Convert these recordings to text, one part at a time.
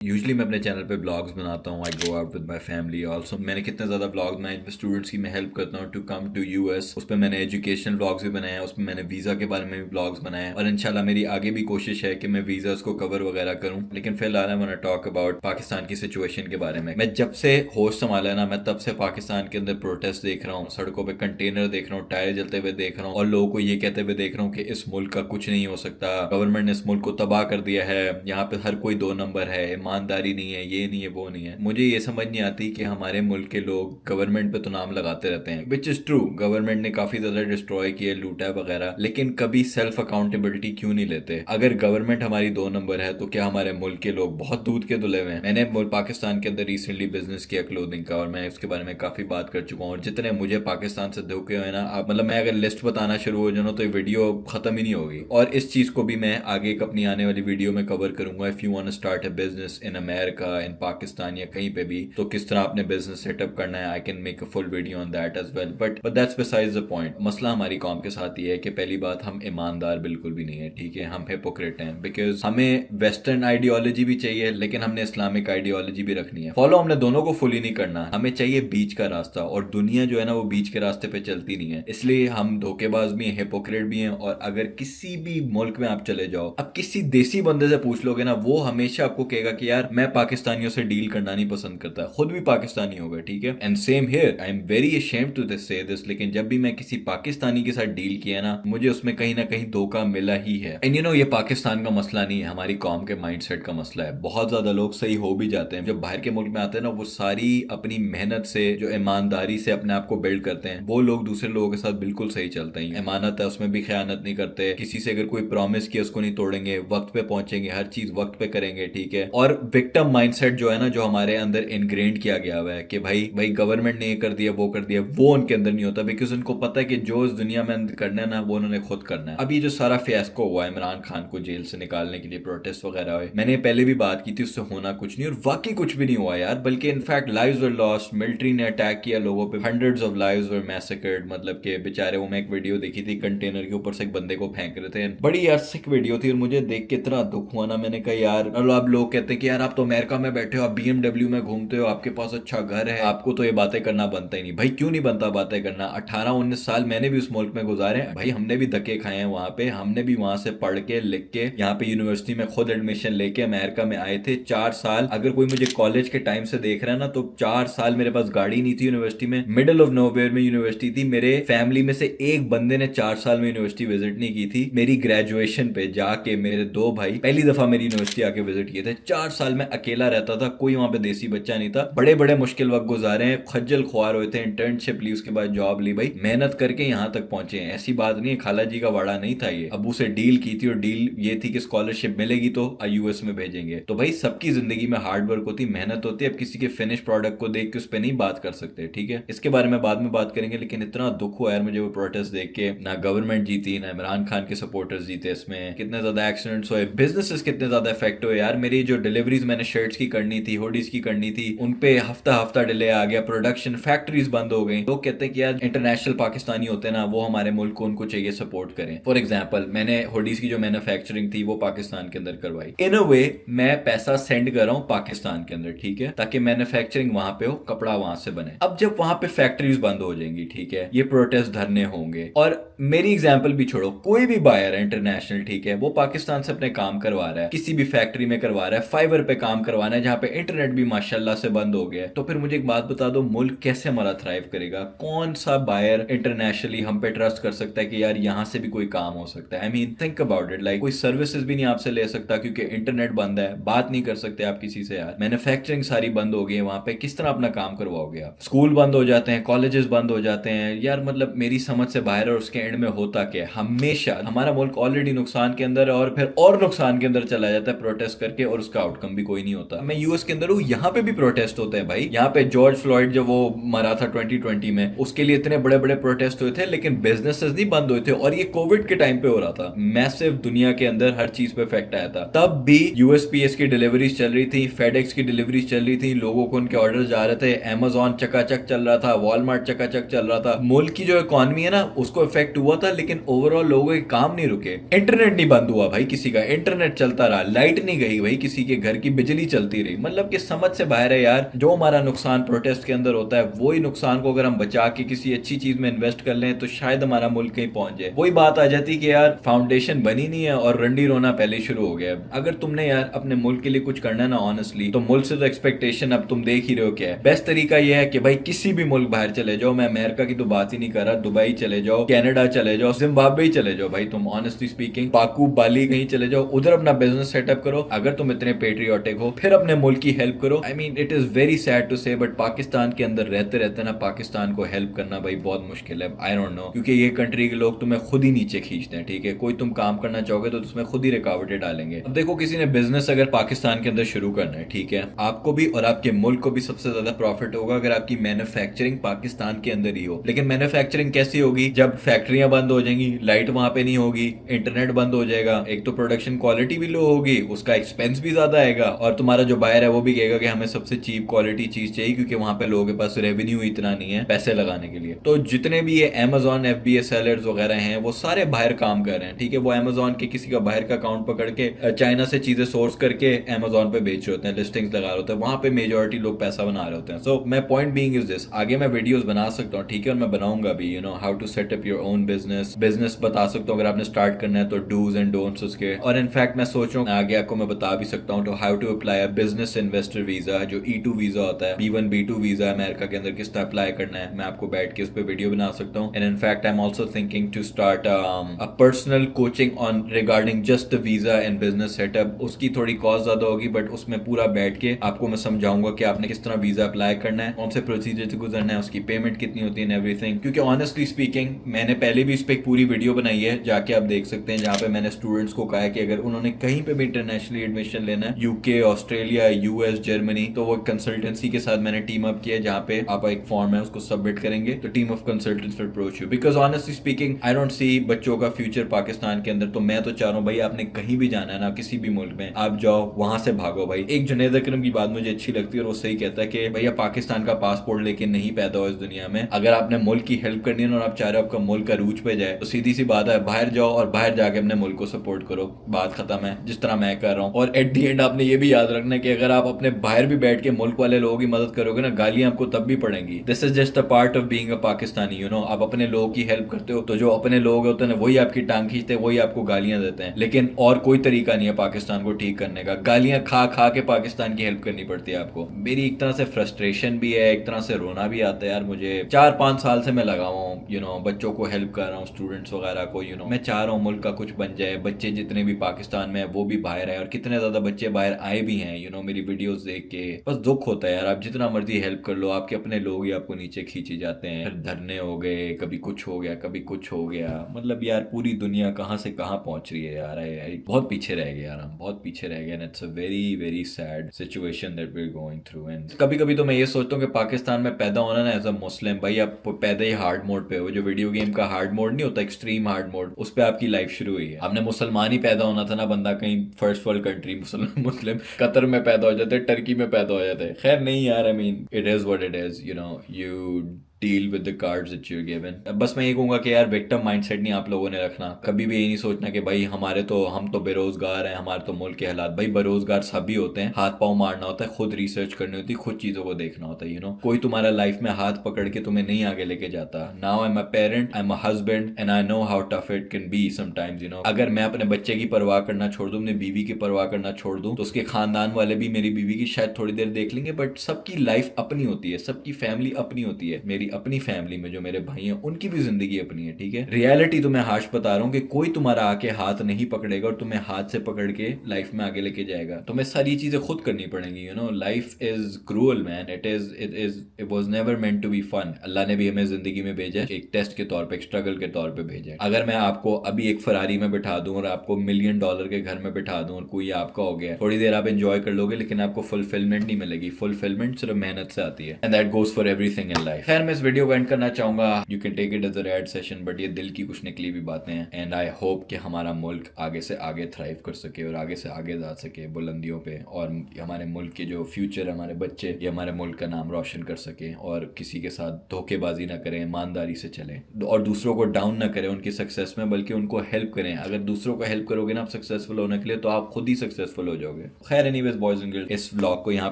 Usually मैं अपने channel पे ब्लॉग्स बनाता हूँ। I go out with my family also. मैंने कितने ज़्यादा ब्लॉग्स बनाए जिसमें स्टूडेंट्स की मैं हेल्प करता हूँ टू कम टू यूएस। उस पर मैंने एजुकेशन ब्लॉग्स भी बनाए हैं, उसमें मैंने वीज़ा के बारे में भी ब्लॉग्स बनाए हैं और इंशाल्लाह मेरी आगे भी कोशिश है कि मैं वीज़ास को कवर वगैरह करूँ। लेकिन फिलहाल I want to talk about Pakistan की सिचुएशन के बारे में। मैं जब से होश संभाला ना, मैं तब से पाकिस्तान के अंदर प्रोटेस्ट देख रहा हूँ, सड़कों पर कंटेनर देख रहा हूँ, टायर जलते हुए देख रहा हूँ और लोगों को ये कहते हुए देख रहा हूँ कि इस मुल्क का कुछ नहीं हो सकता, गवर्नमेंट ने इस मुल्क को तबाह कर दिया है, यहाँ पे हर कोई दो नंबर है, ईमानदारी नहीं है, ये नहीं है, वो नहीं है। मुझे ये समझ नहीं आती कि हमारे मुल्क के लोग गवर्नमेंट पे तो नाम लगाते रहते हैं, विच इज ट्रू, गवर्नमेंट ने काफी ज्यादा डिस्ट्रॉय किया, लूटा वगैरह, लेकिन कभी सेल्फ अकाउंटेबिलिटी क्यों नहीं लेते? अगर गवर्नमेंट हमारी दो नंबर है तो क्या हमारे मुल्क के लोग बहुत दूध के धुले हुए हैं? मैंने पाकिस्तान के अंदर रिसेंटली बिजनेस किया क्लोथिंग का और मैं इसके बारे में काफी बात कर चुका हूँ और जितने मुझे पाकिस्तान से धोखे हुए ना, आप मतलब मैं अगर लिस्ट बताना शुरू हो जाऊँ तो ये वीडियो खत्म ही नहीं होगी। और इस चीज को भी मैं आगे एक अपनी आने वाली वीडियो में कवर करूंगा। If you want to start a business in America, in Pakistan या कहीं पे भी, तो किस तरह आपने बिजनेस सेटअप करना है, I can make a full video on that as well. But that's besides the point. मसला हमारी कौम के साथ ये है कि पहली बात, हम ईमानदार बिल्कुल भी नहीं है, ठीक है, हम हिपोक्रेट हैं। बिकॉज हमें वेस्टर्न आइडियोलॉजी भी चाहिए लेकिन हमने इस्लामिक आइडियोलॉजी भी रखनी है। फॉलो हमने दोनों को फुली नहीं करना, हमें चाहिए बीच का रास्ता, और दुनिया जो है ना वो बीच के रास्ते पे चलती नहीं है। इसलिए हम धोखेबाज भी हैं, हिपोक्रेट भी हैं। और अगर किसी भी मुल्क में आप चले जाओ, अब किसी देसी बंदे से पूछ लोगे ना, वो हमेशा आपको कहेगा कि यार मैं पाकिस्तानियों से डील करना नहीं पसंद करता, खुद भी पाकिस्तानी होगा, ठीक है। And same here, I am very ashamed to this say this, लेकिन जब भी मैं किसी पाकिस्तानी के साथ डील किया ना, मुझे उसमें कहीं ना कहीं धोखा मिला ही है। एंड यू नो, ये पाकिस्तान का मसला नहीं है, हमारी कौम के माइंडसेट का मसला है। बहुत ज्यादा लोग सही हो भी जाते हैं, जब बाहर के मुल्क में आते हैं ना, वो सारी अपनी मेहनत से, जो ईमानदारी से अपने आप को बिल्ड करते हैं, वो लोग दूसरे लोगों के साथ बिल्कुल सही चलते हैं। ईमानत है, उसमें भी खयानत नहीं करते, किसी से अगर कोई प्रॉमिस किया उसको नहीं तोड़ेंगे, वक्त पे पहुंचेंगे, हर चीज वक्त पे करेंगे, ठीक है। और विक्टिम माइंडसेट जो है ना, जो हमारे अंदर इनग्रेंड किया गया हुआ है कि भाई भाई गवर्नमेंट ने ये कर दिया, वो कर दिया, वो उनके अंदर नहीं होता, बिकॉज उनको पता है कि जो इस दुनिया में करना है ना, वो उन्होंने खुद करना है। अब ये जो सारा फियास्को हुआ इमरान खान को जेल से निकालने के लिए, प्रोटेस्ट वगैरह हुए, मैंने पहले भी बात की थी, उससे होना कुछ नहीं, और वाकई कुछ भी नहीं हुआ यार, बल्कि इनफैक्ट लाइव्स वर लॉस्ट, मिलिट्री ने अटैक किया लोगों पे, hundreds of lives were massacred. मतलब कि बेचारे, वो मैं एक वीडियो देखी थी, कंटेनर के ऊपर से एक बंदे को फेंक रहे थे, बड़ी यार सिक वीडियो थी और मुझे देख के इतना दुख हुआ ना। मैंने कहा यार, अब लोग कहते हैं कि यार आप तो अमेरिका में बैठे हो, आप बीएमडब्ल्यू में घूमते हो, आपके पास अच्छा घर है, आपको तो ये बातें करना बनता ही नहीं। भाई क्यों नहीं बनता बातें करना? 18-19 साल मैंने भी उस मुल्क में गुजारे हैं भाई, हमने भी धक्के खाए हैं वहां पे, हमने भी वहां से पढ़ के लिख के यहाँ पे यूनिवर्सिटी में खुद एडमिशन लेके अमेरिका में आए थे। 4 साल, अगर कोई मुझे कॉलेज के टाइम से देख रहा है ना, तो 4 साल मेरे पास गाड़ी नहीं थी यूनिवर्सिटी में, मिडिल ऑफ नोवेयर में यूनिवर्सिटी थी। मेरे फैमिली में से एक बंदे ने 4 साल में यूनिवर्सिटी विजिट नहीं की थी। मेरी ग्रेजुएशन पे जाके मेरे 2 भाई पहली दफा मेरी यूनिवर्सिटी आके विजिट किए थे। 4 साल में अकेला रहता था, कोई वहां पे देसी बच्चा नहीं था। बड़े बड़े मुश्किल वक्त गुजारे हैं, खज्जल खुआर हुए थे, इंटर्नशिप ली, उसके बाद जॉब ली, भाई मेहनत करके यहाँ तक पहुंचे हैं। ऐसी बात नहीं है, खाला जी का वाड़ा नहीं था ये। अबू से डील की थी और डील ये थी कि स्कॉलरशिप मिलेगी तो यूएस में भेजेंगे। तो भाई सबकी जिंदगी में हार्ड वर्क होती, मेहनत होती है। अब किसी के फिनिश प्रोडक्ट को देख के उस पर नहीं बात कर सकते, ठीक है। इसके बारे में बाद में बात करेंगे, लेकिन इतना दुख हुआ यार मुझे वो प्रोटेस्ट देख के। ना गवर्नमेंट जीती, ना इमरान खान के सपोर्टर्स जीते, इसमें कितने ज्यादा एक्सीडेंट्स हुए, बिजनेसेस कितने ज्यादा इफेक्ट हुए यार। मेरी जो डिलीवरीज मैंने शर्ट्स की करनी थी, हुडीज की करनी थी, उन पे हफ्ता हफ्ता डिले आ गया, प्रोडक्शन फैक्ट्रीज बंद हो गई। लोग कहते हैं कि यार इंटरनेशनल पाकिस्तानी होते हैं ना, वो हमारे मुल्क को, उनको चाहिए सपोर्ट करें। फॉर एग्जाम्पल, मैंने हुडीज की जो मैन्युफैक्चरिंग थी वो पाकिस्तान के अंदर करवाई। इन अ वे मैं पैसा सेंड कर रहा हूँ पाकिस्तान के अंदर, ठीक है, ताकि मैन्युफैक्चरिंग वहां पे हो, कपड़ा वहां से बने। अब जब वहां पे फैक्ट्रीज बंद हो जाएंगी, ठीक है, ये प्रोटेस्ट धरने होंगे, और मेरी एग्जाम्पल भी छोड़ो, कोई भी बायर है इंटरनेशनल, ठीक है, वो पाकिस्तान से अपने काम करवा रहा है, किसी भी फैक्ट्री में करवा रहा है, फाइबर पे काम करवाना है, जहां पे इंटरनेट भी माशाल्लाह से बंद हो गया है, तो फिर मुझे एक बात बता दो, मुल्क कैसे हमारा थ्राइव करेगा? कौन सा बायर इंटरनेशनली हम पे ट्रस्ट कर सकता है कि यार यहां से भी कोई काम हो सकता है? I mean think about it, like कोई सर्विसेज भी नहीं आपसे ले सकता क्योंकि इंटरनेट बंद है, बात नहीं कर सकते आप किसी से यार, मैन्युफैक्चरिंग सारी बंद हो गई है, वहां पे किस तरह अपना काम करवाओगे आप? स्कूल बंद हो जाते हैं, कॉलेजेस बंद हो जाते हैं यार, मतलब मेरी समझ से बाहर है। और उसके एंड में होता क्या? हमेशा हमारा मुल्क ऑलरेडी नुकसान के अंदर है और फिर और नुकसान के अंदर चला जाता है प्रोटेस्ट करके, और उसका आउटकम भी कोई नहीं होता। मैं यूएस के अंदर हूँ, यहाँ पे भी प्रोटेस्ट होते हैं भाई। यहाँ पे जॉर्ज फ्लॉयड जब वो मरा था 2020 में, उसके लिए इतने बड़े बड़े प्रोटेस्ट हुए थे, लेकिन बिजनेसेस नहीं बंद हुए थे। और ये कोविड के टाइम पे हो रहा था, मैसिव दुनिया के अंदर हर चीज पे इफेक्ट आया था। तब भी यूएसपीएस की डिलीवरीज चल रही थी, फेडेक्स की डिलीवरीज चल रही थी, लोगों को उनके ऑर्डर जा रहे थे, अमेजॉन चकाचक चल रहा था, वॉलमार्ट चकाचक चल रहा था। मुल्क की जो इकोनॉमी है ना, उसको इफेक्ट हुआ था, लेकिन ओवरऑल लोगों के काम नहीं रुके। इंटरनेट नहीं बंद हुआ भाई, किसी का इंटरनेट चलता रहा, लाइट नहीं गई भाई किसी के घर घर की बिजली चलती रही। मतलब कि समझ से बाहर है यार। जो हमारा नुकसान प्रोटेस्ट के अंदर होता है वही नुकसान को अगर हम बचा के किसी अच्छी चीज में इन्वेस्ट कर लें तो शायद हमारा मुल्क कहीं पहुंच जाए। वही बात आ जाती कि यार फाउंडेशन बनी नहीं है और रंडी रोना पहले ही शुरू हो गया। अगर तुमने यार अपने मुल्क के लिए कुछ करना है ना ऑनेस्टली, तो मुल्क से तो एक्सपेक्टेशन अब तुम देख ही रहे हो क्या है। बेस्ट तरीका यह है कि भाई किसी भी मुल्क बाहर चले जाओ, मैं अमेरिका की तो बात ही नहीं कर रहा, दुबई चले जाओ, कनाडा चले जाओ, जिम्बाब्वे चले जाओ भाई तुम, ऑनेस्टली स्पीकिंग पाकू बाली कहीं चले जाओ, उधर अपना बिजनेस सेटअप करो। अगर तुम इतने पेट्रियोटिक हो फिर अपने मुल्क की हेल्प करो। I mean it is very sad to say, but Pakistan के अंदर रहते रहते ना पाकिस्तान को हेल्प करना भाई बहुत मुश्किल है। आई डोंट नो, क्योंकि ये कंट्री के लोग तुम्हें खुद ही नीचे खींचते हैं। ठीक है, कोई तुम काम करना चाहोगे तो उसमें खुद ही रुकावटें डालेंगे। अब देखो किसी ने बिजनेस अगर पाकिस्तान के अंदर शुरू करना है, ठीक है, आपको भी और आपके मुल्क को भी सबसे ज्यादा प्रॉफिट होगा अगर आपकी मैन्युफैक्चरिंग पाकिस्तान के अंदर ही हो। लेकिन मैन्युफैक्चरिंग कैसी होगी जब फैक्ट्रियां बंद हो जाएंगी, लाइट वहां पे नहीं होगी, इंटरनेट बंद हो जाएगा, एक तो प्रोडक्शन क्वालिटी भी लो होगी, उसका एक्सपेंस भी ज्यादा आएगा, और तुम्हारा जो बायर है वो भी कहेगा कि हमें सबसे चीप क्वालिटी चीज चाहिए, क्योंकि वहां पे लोगों के पास रेवेन्यू इतना नहीं है पैसे लगाने के लिए। तो जितने भी ये अमेजॉन FBA सेलर्स वगैरह हैं वो सारे बाहर काम कर रहे हैं। ठीक है, वो अमेजॉन के किसी का बाहर का अकाउंट पकड़ के चाइना से चीजें सोर्स करके अमेजॉन पे बेच रहे होते हैं, लिस्टिंग्स लगा रहे होते हैं, वहां पे मेजोरिटी लोग पैसा बना रहे होते हैं। So my point being is this, आगे मैं वीडियोस बना सकता हूँ, ठीक है, और मैं बनाऊंगा भी, you know, how to set up your own business बता सकता हूँ अगर आपने स्टार्ट करना है तो, डूज एंड डोंट्स उसके। और इनफैक्ट मैं सोच रहा हूँ आगे आपको मैं बता भी सकता हूँ तो how to apply business investor visa, जो E2 वीजा होता है, B1 B2 वीजा अमेरिका के अंदर किस तरह अप्लाई करना है, मैं आपको बैठ के उस पर वीडियो बना सकता हूँ। And in fact I am also thinking to start a personal coaching on regarding just the visa and business setup. उसकी थोड़ी कॉस्ट ज्यादा होगी बट उसमें पूरा बैठ के आपको मैं समझाऊंगा कि आपने किस तरह वीजा अप्लाई करना है, कौन से प्रोसीजर से गुजरना है, उसकी पेमेंट कितनी होती है, एवरीथिंग। क्योंकि ऑनेस्टली स्पीकिंग मैंने पहले भी इस पर एक पूरी वीडियो बनाई है, जाके आप देख सकते हैं, जहाँ पे मैंने स्टूडेंट्स को कहा है कि अगर उन्होंने कहीं पे भी इंटरनेशनली एडमिशन लेना है, UK, ऑस्ट्रेलिया, US, जर्मनी, तो वो कंसल्टेंसी के साथ मैंने टीम अप किया है, जहाँ पे आप एक फॉर्म है उसको सबमिट करेंगे तो team of consultants will approach you. Because honestly speaking I don't see बच्चों का फ्यूचर पाकिस्तान के अंदर। तो मैं तो चाह रहा हूँ भाई आपने कहीं भी जाना है ना, किसी भी मुल्क में आप जाओ, वहां से भागो भाई। एक जुनैद अकरम की बात मुझे अच्छी लगती है और वो सही कहता है कि भैया पाकिस्तान का पासपोर्ट लेके नहीं पैदा हो इस दुनिया में। अगर आपने मुल्क की हेल्प करनी है और आप चाह रहे हो आपका मुल्क का रूज पे जाए, तो सीधी सी बात है बाहर जाओ और बाहर जाके अपने मुल्क को सपोर्ट करो, बात खत्म है, जिस तरह मैं कर रहा हूँ। और एट दी एंड आपने ये भी याद रखना है कि अगर आप अपने बाहर भी बैठ के मुल्क वाले लोगों की मदद करोगे ना, गालियां आपको तब भी पड़ेंगी। This is just a part of being a Pakistani, you know. आप अपने लोगों की हेल्प करते हो तो जो अपने लोग होते हैं वही आपकी टांग खींचते हैं, वही आपको गालियां देते हैं। लेकिन और कोई तरीका नहीं है पाकिस्तान को ठीक करने का, गालियां खा खा के पाकिस्तान की हेल्प करनी पड़ती है आपको। मेरी एक तरह से फ्रस्ट्रेशन भी है, एक तरह से रोना भी आता है यार मुझे। 4-5 साल से मैं लगा हुआ हूँ, यू नो, बच्चों को हेल्प कर रहा हूँ, स्टूडेंट्स वगैरह को, यू नो। मैं चाह रहा हूँ मुल्क का कुछ बन जाए, बच्चे जितने भी पाकिस्तान में है वो भी बाहर है, और कितने ज्यादा बच्चे बाहर आए भी हैं, यू नो, मेरी वीडियोस देख के। बस दुख होता है यार, आप जितना मर्जी हेल्प कर लो, आपके अपने लोग ही आपको नीचे खींचे जाते हैं। फिर धरने हो गए, कभी कुछ हो गया, कभी कुछ हो गया। मतलब यार पूरी दुनिया कहाँ से कहाँ पहुंच रही है यार। बहुत पीछे रह गए यार, हम बहुत पीछे रह गए। And it's a very very sad situation that we are going through. And कभी कभी तो मैं ये सोचता हूँ कि पाकिस्तान में पैदा होना ना एज अ मुस्लिम, भाई आप पैदा ही हार्ड मोड पे हो, जो वीडियो गेम का हार्ड मोड नहीं होता, एक्सट्रीम हार्ड मोड, उस पर आपकी लाइफ शुरू हुई है। आपने मुसलमान ही पैदा होना था ना बंदा, कहीं फर्स्ट वर्ल्ड कंट्री मुस्लिम कतर में पैदा हो जाते, टर्की में पैदा हो जाते। खैर नहीं यार, I mean it is what it is, you know, you deal with the cards that you are given. बस मैं ये कहूंगा कि यार विक्टिम माइंडसेट नहीं आप लोगों ने रखना, कभी भी ये नहीं सोचना कि भाई हम तो बेरोजगार हैं, हमारे तो मुल्क के हालात। भाई बेरोजगार सभी होते हैं, हाथ पांव मारना होता है, खुद रिसर्च करनी होती है, खुद चीजों को देखना होता है, यू नो। कोई तुम्हारा लाइफ में हाथ पकड़ के तुम्हें नहीं आगे लेके जाता। Now I am a parent, I am a husband, and I know how tough it can be sometimes, you know. अगर मैं अपने बच्चे की परवाह करना छोड़ दूं, अपनी बीवी की परवाह करना छोड़ दूं, तो उसके खानदान वाले भी मेरी बीवी की शायद थोड़ी देर देख लेंगे, बट सबकी लाइफ अपनी होती है, सबकी फैमिली अपनी होती है। मेरी अपनी फैमिली में जो मेरे भाई हैं उनकी भी जिंदगी अपनी है, ठीक है। रियलिटी तो मैं हाश बता रहा हूँ कि कोई तुम्हारा आके हाथ नहीं पकड़ेगा और तुम्हें हाथ से पकड़ के लाइफ में आगे लेके जाएगा। तुम्हें सारी चीजें खुद करनी पड़ेंगी, you know. Life is cruel man, it was never meant to be fun. Allah ने भी हमें जिंदगी में भेजा एक टेस्ट के तौर पे, एक स्ट्रगल के तौर पे भेजा है। अगर मैं आपको अभी एक फरारी में बिठा दूं और आपको $1 मिलियन के घर में बिठा दूं और कोई आपका हो गया, थोड़ी देर आप एंजॉय कर लोगे, लेकिन आपको फुलफिलमेंट नहीं मिलेगी। फुलफिलमेंट सिर्फ मेहनत से आती है, and that goes for everything in life. खैर मैं इस इस वीडियो को एंड करना चाहूंगा, you can take it as a red session, but ये दिल की कुछ निकली भी बातें हैं एंड आई होप कि हमारा मुल्क आगे से आगे थ्राइव कर सके और आगे से आगे जा सके बुलंदियों पे, और हमारे मुल्क के जो फ्यूचर हमारे बच्चे ये हमारे मुल्क का नाम रोशन कर सके और किसी के साथ धोखेबाजी ना करें, ईमानदारी से चलें और दूसरों को डाउन ना करें उनकी सक्सेस में, बल्कि उनको हेल्प करें। अगर दूसरों को हेल्प करोगे ना आप सक्सेसफुल होने के लिए, तो आप खुद ही सक्सेसफुल हो जाओगे। खैर एनीवेज बॉयज एंड गर्ल्स, इस व्लॉग को यहाँ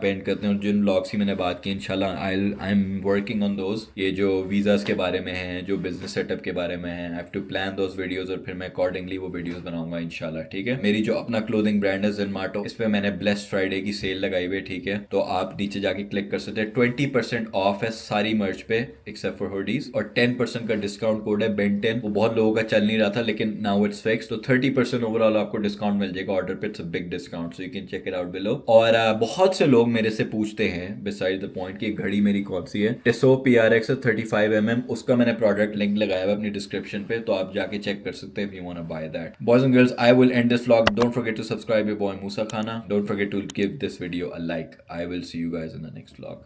पे एंड करते हैं। जिन व्लॉग्स की मैंने बात की इंशाल्लाह I am working on those, ये जो वीजास के बारे में है, जो बिजनेस सेटअप के बारे में है, I have to plan those videos और फिर मैं अकॉर्डिंगली वो वीडियोस बनाऊंगा इंशाल्लाह। ठीक है, मेरी जो अपना क्लोथिंग ब्रांड है ज़ेनमार्टो, इस पे मैंने ब्लेस्ड फ्राइडे की सेल लगाई हुई है। ठीक है, तो आप नीचे जाके क्लिक कर सकते हैं। 20% ऑफ है सारी मर्च पे एक्सेप्ट फॉर हुडीज, और 10% का डिस्काउंट कोड है बेन10। वो बहुत लोगों का चल नहीं रहा था लेकिन नाउ इट्स फिक्स, तो 30% ओवरऑल आपको डिस्काउंट मिल जाएगा ऑर्डर पे। It's a big discount, so you can check it out below. और बहुत से लोग मेरे से पूछते हैं बिसाइड द पॉइंट कि घड़ी मेरी कौन सी है। टिसो PRX 35mm, उसका मैंने प्रोडक्ट लिंक लगाया हुआ अपनी डिस्क्रिप्शन पे, तो आप जाके चेक कर सकते हैं if you want to buy that. Boys and girls, I will end this vlog. Don't forget to subscribe your boy Musa Khana. Don't forget to give this video a like. I will see you guys in the next vlog.